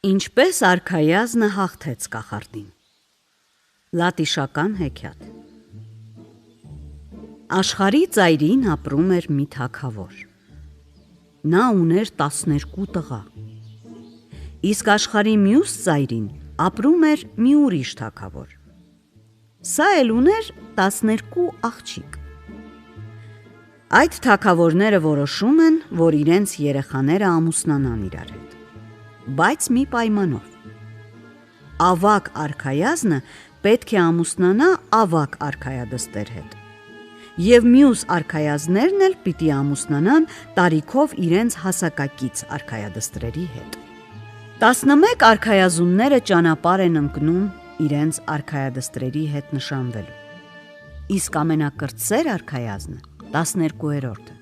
Ինչպես արքայազնը հաղթեց կախարդին։ Լատիշական հեքիաթ։ Աշխարհի ծայրին ապրում էր մի թագավոր։ Նա ուներ 12 տղա։ Իսկ աշխարհի մյուս ծայրին ապրում էր մի ուրիշ թագավոր։ Սա էլ ուներ 12 աղջիկ։ Այդ թագավորները որոշում են, որ իրենց երեխաները ամուսնանան իրար հետ, բայց մի պայմանով։ Ավագ արքայազնը պետք է ամուսնանա ավագ արքայադստեր հետ, և մյուս արքայազներն էլ պիտի ամուսնանան տարիքով իրենց հասակակից արքայադստրերի հետ։ 11 արքայազունները ճանապարհ են ընկնում իրենց արքայադստրերի հետ նշանվելու, իսկ ամենակրտսեր արքայազնը 12-րդը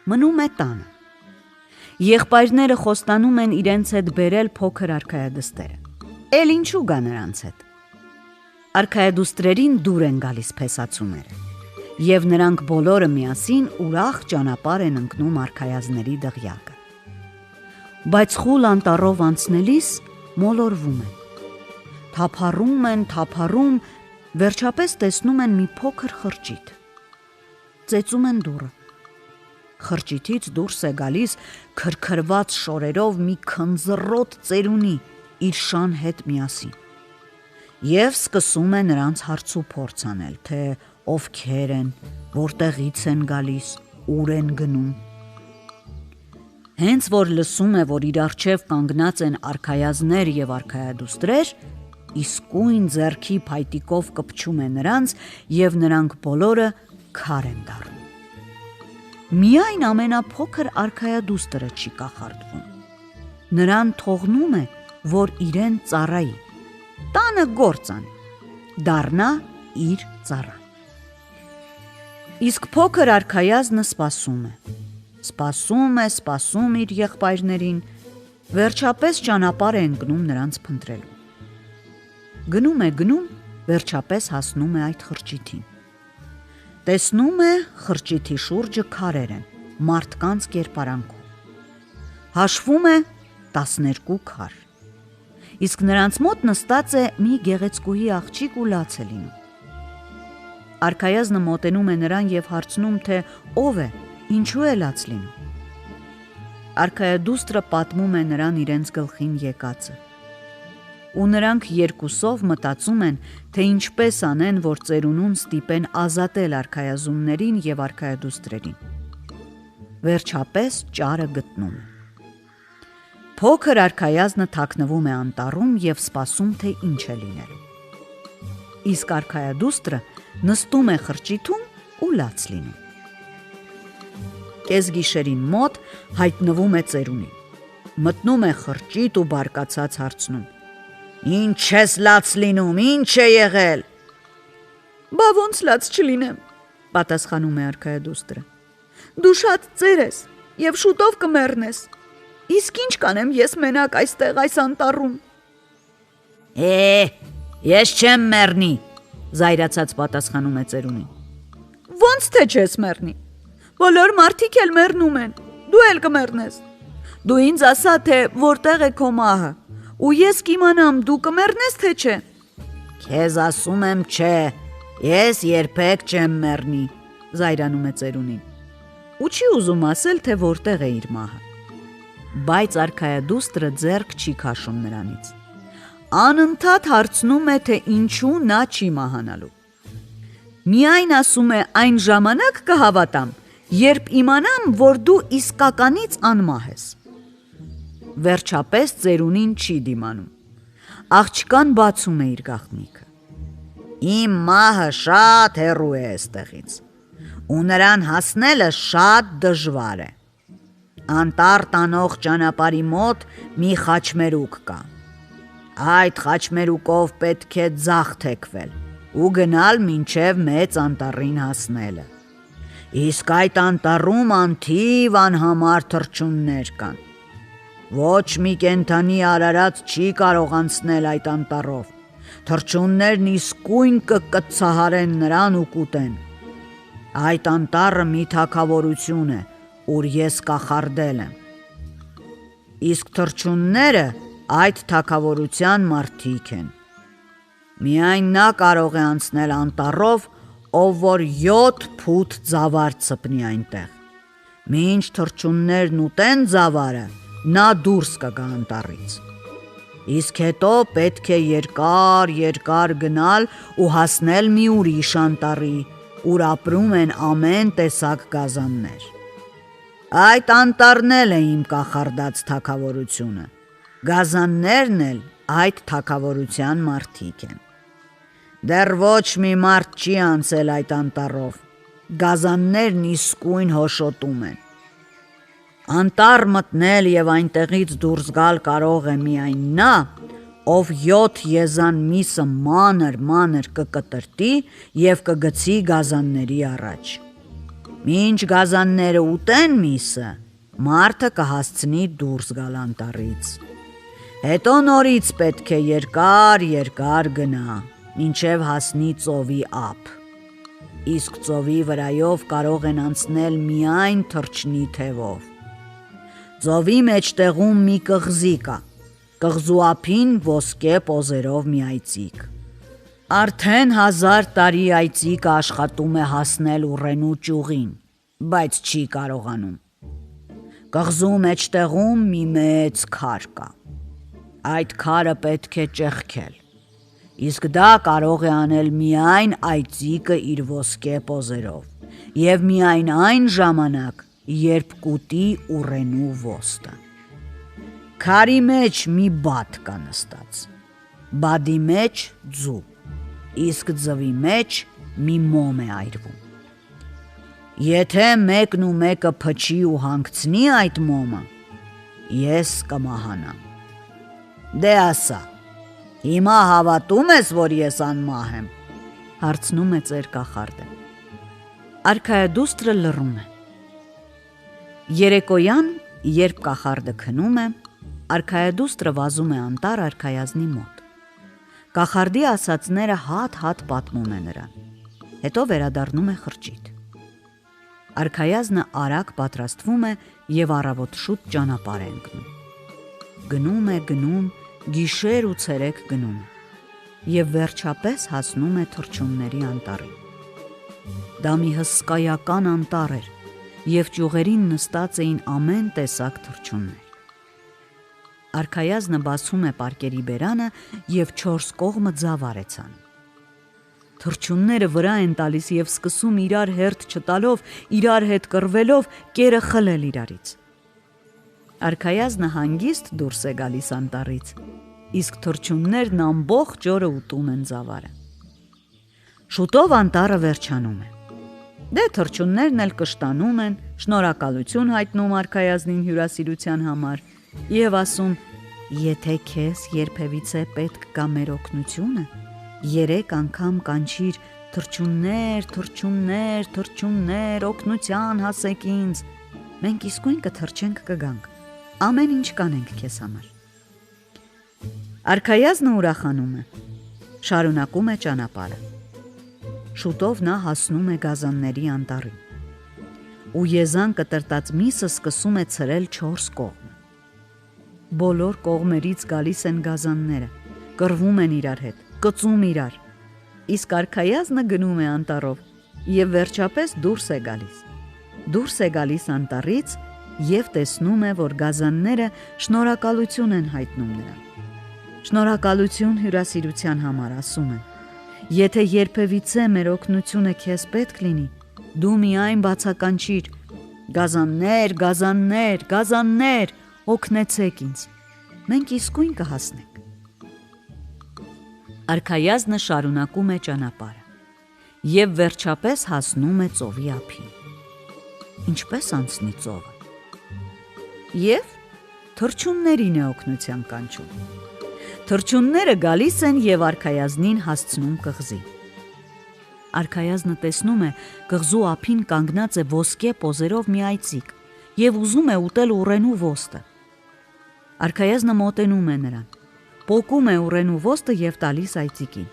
մնում է տանը։ Եղբայրները խոստանում են իրենց հետ բերել փոքր արքայադստերը, էլ ինչու գա նրանց հետ։ Արքայադուստրերին դուր են գալիս փեսացուները, և նրանք բոլորը միասին ուրախ ճանապարհ են ընկնում արքայազների դղյակը։ Բայց խուլ անտառով անցնելիս մոլորվում են, թափառում, վերջապես տեսնում են մի փոքր խրճիթ, ծեծում են դուռը։ Խրճիթից դուրս է գալիս քրքրված շորերով մի քնձռոտ ծերունի իր շան հետ միասին, և սկսում է նրանց հարցուփորձ անել, թե ովքեր են, որտեղից են գալիս, ուր են գնում։ Հենց որ լսում է, որ իր առջև կանգնած են արքայազներ և արքայադուստրեր, իսկույն ձեռքի փայտիկով կպչում է նրանց, և նրանք բոլորը քար են դառնում։ Միայն ամենափոքր արքայադուստրը չի կախարդվում։ Նրան թողնում է, որ իրեն ծառայի, տանը գործ անի, դառնա իր ծառան։ Իսկ փոքր արքայազնը սպասում իր եղբայրներին, վերջապես ճանապարհ է ընկնում նրանց փնտրելու։ Գնում, վերջապես հասնում է այդ խրճիթին։ Տեսնում է խրճիթի շուրջը քարեր են, մարդկանց կերպարանքով։ Հաշվում է 12 քար, իսկ նրանց մոտ նստած է մի գեղեցկուհի աղջիկ ու լաց է լինում։ Արքայազնը մոտենում է նրան և հարցնում, թե ով է, ինչու է լաց լինում։ Արքայադուստրը պատմում է նրան իրենց գլխին եկածը, ու նրանք երկուսով մտածում են, թե ինչպես անեն, որ ծերունուն ստիպեն ազատել արքայազուններին և արքայադուստրերին։ Վերջապես ճարը գտնում է։ Փոքր արքայազնը թաքնվում է անտառում և սպասում, թե ինչ է լինելու։ Իսկ արքայադուստրը նստում է խրճիթում ու լաց լինում։ Կեսգիշերին մոտ հայտնվում է ծերունին, մտնում է խրճիթ ու բարկացած հարցնում. «Ինչ ես լաց լինում, ինչ է եղել»։ «Բա ոնց լաց չլինեմ», պատասխանում է արքայադուստրը։ «Դու շատ ծեր ես և շուտով կմեռնես, իսկ ինչ կանեմ ես մենակ այստեղ այս անտառում»։ Ես չեմ մեռնի, զայրացած պատասխանում է ծերունին։ «Ոնց թե չես մեռնի, բոլոր մարդիկ էլ մեռնում են, դու էլ կմեռնես։ Դու ինձ ասա, թե որտեղ է քո մահը, ու ես կիմանամ դու կմեռնես, թե չէ»։ «Քեզ ասում եմ չէ, ես երբեք չեմ մեռնի», զայրանում է ծերունին, ու չի ուզում ասել, թե որտեղ է իր մահը։ Բայց արքայադուստրը ձեռք չի քաշում նրանից, անընդհատ հարցնում է, թե ինչու նա չի մահանալու։ Միայն ասում է այն ժամանակ կհավատամ, երբ իմանամ, որ դու իսկականից անմահ ես։ Վերջապես ծերունին չի դիմանում, աղջկան բացում է իր գաղտնիքը։ Իմ մահը շատ հեռու է այստեղից, ու նրան հասնելը շատ դժվար է։ Անտառ տանող ճանապարհի մոտ մի խաչմերուկ կա։ Այդ խաչմերուկով պետք է ձախ թեքվել ու գնալ մինչև մեծ անտառին հասնելը։ Իսկ այդ անտառում անթիվ անհամար թռչուններ կան։ Ոչ մի կենդանի արարած չի կարող անցնել այդ անտառով, թռչուններն իսկույն կկծահարեն նրան ու կուտեն։ Այդ անտառը մի թագավորություն է, ուր ես կախարդել եմ։ Իսկ թռչունները այդ թագավորության մարդիկ են։ Միայն նա կարող է անցնել անտառով, ով որ 7 փութ ձավար ցպնի այնտեղ։ Մինչ թռչուններն ուտեն ձավարը, նա դուրս կգա անտառից։ Իսկ հետո պետք է երկար գնալ ու հասնել մի ուրիշ անտառի, ուր ապրում են ամեն տեսակ գազաններ։ Այդ անտառն էլ է իմ կախարդած թագավորությունը։ Գազաններն էլ այդ թագավորության մարդիկ են։ Դեռ ոչ մի մարդ չի անցել այդ անտառով, գազաններն իսկույն հոշոտում են։ Անտառ մտնել և այնտեղից դուրս գալ կարող է միայն նա, ով 7 եզան միսը մանր կկտրտի և կգցի գազանների առաջ։ Մինչ գազանները ուտեն միսը, մարդը կհասցնի դուրս գալ անտառից։ Հետո նորից պետք է երկար գնա, մինչև հասնի ծովի ափ։ Իսկ ծովի վրայով կարող են անցնել միայն թռչնի թևով։ Ծովի մեջտեղում մի կղզի կա, կղզու ափին ոսկե պոզերով մի այծիկ։ Արդեն 1000 տարի այծիկը աշխատում է հասնել ուռենու ճյուղին, բայց չի կարողանում։ Կղզու մեջտեղում մի մեծ քար կա։ Այդ քարը պետք է ճեղքել, իսկ դա կարող է անել միայն այծիկը իր ոսկե պոզերով և միայն այն ժամանակ, երբ կուտի ուռենու ոստը։ Քարի մեջ մի բադ կա նստած, բադի մեջ ձու, իսկ ձվի մեջ մի մոմ է այրվում։ Եթե մեկն ու մեկը փչի ու հանգցնի այդ մոմը, ես կմահանամ։ Դե ասա, հիմա հավատում ես, որ ես անմահ եմ, հարցնում է ծեր կախարդը։ Արքայադուստրը լռում է։ Երեկոյան, երբ կախարդը քնում է, արքայադուստրը վազում է անտառ արքայազնի մոտ։ Կախարդի ասածները հատ պատմում է նրան, հետո վերադառնում է խրճիթ։ Արքայազնը արագ պատրաստվում է և առավոտ շուտ ճանապարհ է ընկնում։ Գնում, գիշեր ու ցերեկ գնում է և վերջապես հասնում է թռչունների անտառին։ Դա մի հսկայական անտառ էր և ճյուղերին նստած էին ամեն տեսակ թռչուններ։ Արքայազնը բացում է պարկերի բերանը և 4 կողմը ձավար է ցանում։ Թռչունները վրա են տալիս և սկսում իրար հերթ չտալով, իրար հետ կռվելով կերը խլել իրարից։ Արքայազնը հանգիստ դուրս է գալիս անտառից, իսկ թռչուններն ամբողջ օրը ուտում են ձավարը։ Շուտով անտառը վերջանում է։ Դե թռչուններն էլ կշտանում են, շնորհակալություն հայտնում արքայազնին հյուրասիրության համար և ասում. «Եթե քեզ երբևիցե պետք կա մեր օգնությունը, 3 անգամ կանչիր թռչուններ, օգնության հասեք ինձ, մենք իսկույն կթռչենք կգանք, ամեն ինչ կանենք քեզ համար»։ Արքայազնը ուրախանում է, շարունակում է ճանապարհը։ Շուտով նա հասնում է գազանների անտառին, ու եզան կտրտած միսը սկսում է ցրել 4 կողմը։ Բոլոր կողմերից գալիս են գազանները, կռվում են իրար հետ, կծում իրար, իսկ արքայազնը գնում է անտառով և վերջապես դուրս է գալիս անտառից և տեսնում է, որ գազանները շնորհակալություն են հայտնում նրան։ Շնորհակալություն հյուրասիրության համար, ասում են, եթե երբևիցե մեր օգնությունը քեզ պետք լինի, դու միայն բացականչիր. «Գազաններ, օգնեցեք ինձ, մենք իսկույն կհասնենք»։ Արքայազնը շարունակում է ճանապարհը և վերջապես հասնում է ծովի ափին։ Ինչպես անցնի ծովը։ Եվ թռչուններին է օգնության կանչում։ Թռչունները գալիս են և արքայազնին հասցնում կղզի։ Արքայազնը տեսնում է, կղզու ափին կանգնած է ոսկե պոզերով մի այծիկ և ուզում է ուտել ուռենու ոստը։ Արքայազնը մոտենում է նրան, պոկում է ուռենու ոստը և տալիս այծիկին։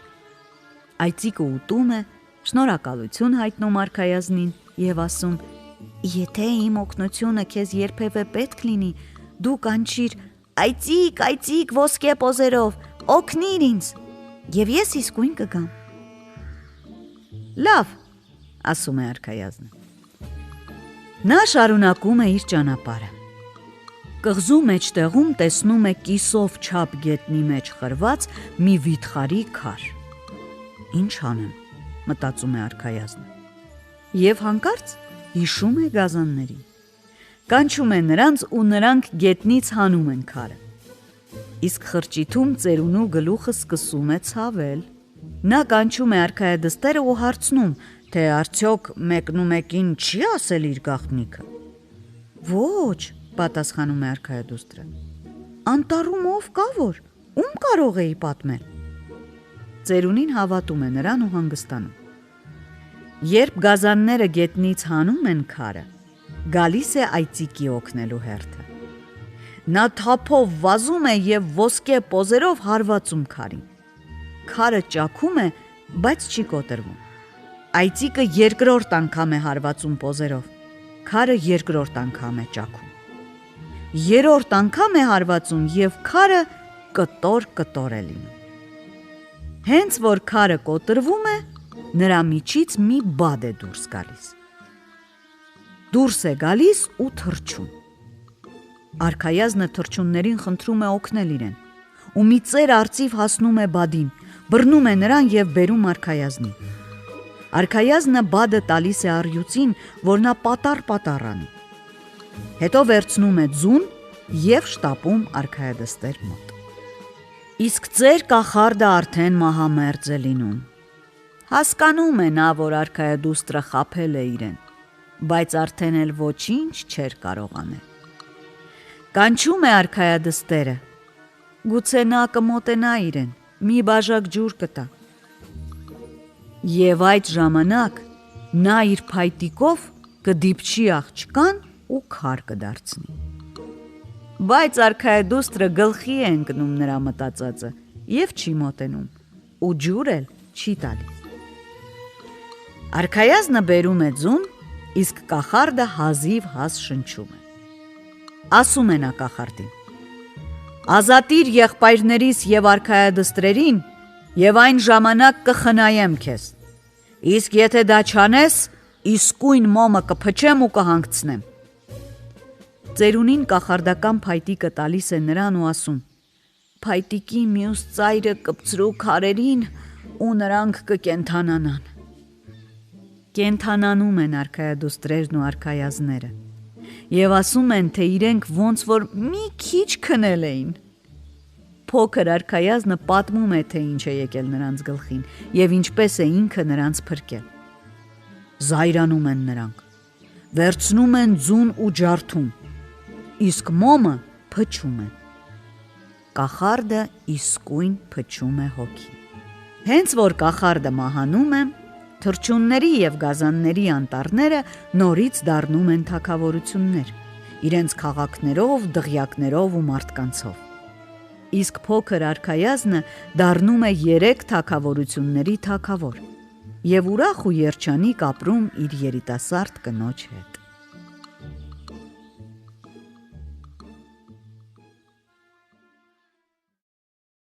Այծիկը ուտում է, շնորհակալություն հայտնում արքայազնին և ասում. «Եթե իմ օգնությունը քեզ երբևէ պետք լինի, դու կանչիր Այծիկ, այծիկ ոսկե պոզերով, օգնիր ինձ, եւ ես իսկույն կգամ։ Լավ, ասում է արքայազնը։ Նա շարունակում է իր ճանապարհը։ Կղզու մեջտեղում տեսնում է կիսով չափ գետնի մեջ խրված մի վիթխարի քար։ Ինչ անեմ, մտածում է արքայազնը։ Եվ հանկարծ հիշում է գազաններին։ Կանչում է նրանց ու նրանք գետնից հանում են քարը։ Իսկ խրճիթում ծերունու գլուխը սկսում է ցավել։ Նա կանչում է արքայադստերը ու հարցնում, թե արդյոք մեկնումեկին չի ասել իր գաղտնիքը։ Ոչ, պատասխանում է արքայադուստրը։ Անտառում ով կա որ, ում կարող էի պատմել։ Ծերունին հավատում է նրան ու հանգստանում։ Երբ գազանները գետնից հանում են քարը, գալիս է այծիկի օգնելու հերթը։ Նա թափով վազում է եւ ոսկե պոզերով հարվածում քարին։ Քարը ճաքում է, բայց չի կոտրվում։ Այծիկը երկրորդ անգամ է հարվածում պոզերով։ Քարը երկրորդ անգամ է ճաքում։ Երրորդ անգամ է հարվածում եւ քարը կտոր է լինում։ Հենց որ քարը կոտրվում է, նրա միջից մի բադ է դուրս գալիս։ Դուրս է գալիս ու թռչում։ Արքայազնը թռչուններին խնդրում է օգնել իրեն, ու մի ծեր արծիվ հասնում է բադին, բռնում է նրան եւ բերում արքայազնին։ Արքայազնը բադը տալիս է առյուծին, որ նա պատառ անի։ Հետո վերցնում է ձուն եւ շտապում արքայադստեր մոտ։ Իսկ ծեր կախարդը արդեն մահամերձ է լինում։ Հասկանում է նա, որ արքայադուստրը խաբել է իրեն, բայց արդեն էլ ոչինչ չէր կարող անել։ Կանչում է արքայադստերը, գուցե նա կմոտենա իրեն, մի բաժակ ջուր կտա։ Եվ այդ ժամանակ նա իր փայտիկով կդիպչի աղջկան ու քար կդարձնի։ Բայց արքայադուստրը գլխի է ընկնում նրա մտածածը եւ չի մոտենում, ու ջուր էլ չի տալիս։ Արքայազնը բերում է ձուն, իսկ կախարդը հազիվ հաս շնչում է։ Ասում է նա կախարդին. Ազատիր եղբայրներիս եւ արքայադստրերին, եւ այն ժամանակ կխնայեմ քեզ։ Իսկ եթե դա չանես, իսկույն մոմը կփչեմ ու կհանգցնեմ։ Ծերունին կախարդական փայտիկը տալիս է նրան ու ասում. Փայտիկի մյուս ծայրը կպցրու քարերին ու նրանք կկենթանանան։ Կենթանանում են արքայադուստրերն ու արքայազները եւ ասում են, թե իրենք ոնց որ մի քիչ քնել էին։ Փոքր արքայազնը պատմում է, թե ինչ է եկել նրանց գլխին եւ ինչպես է ինքը նրանց փրկել։ Զայրանում են նրանք, վերցնում են ձուն ու ջարդում, իսկ մոմը փչում է։ Կախարդը իսկույն փչում է հոգի։ Հենց որ կախարդը մահանում է, թռչունների եւ գազանների անտառները նորից դառնում են թագավորություններ, իրենց քաղաքներով, դղյակներով ու մարդկանցով։ Իսկ փոքր արքայազնը դառնում է 3 թագավորությունների թագավոր եւ ուրախ ու երջանիկ ապրում իր երիտասարդ կնոջ հետ։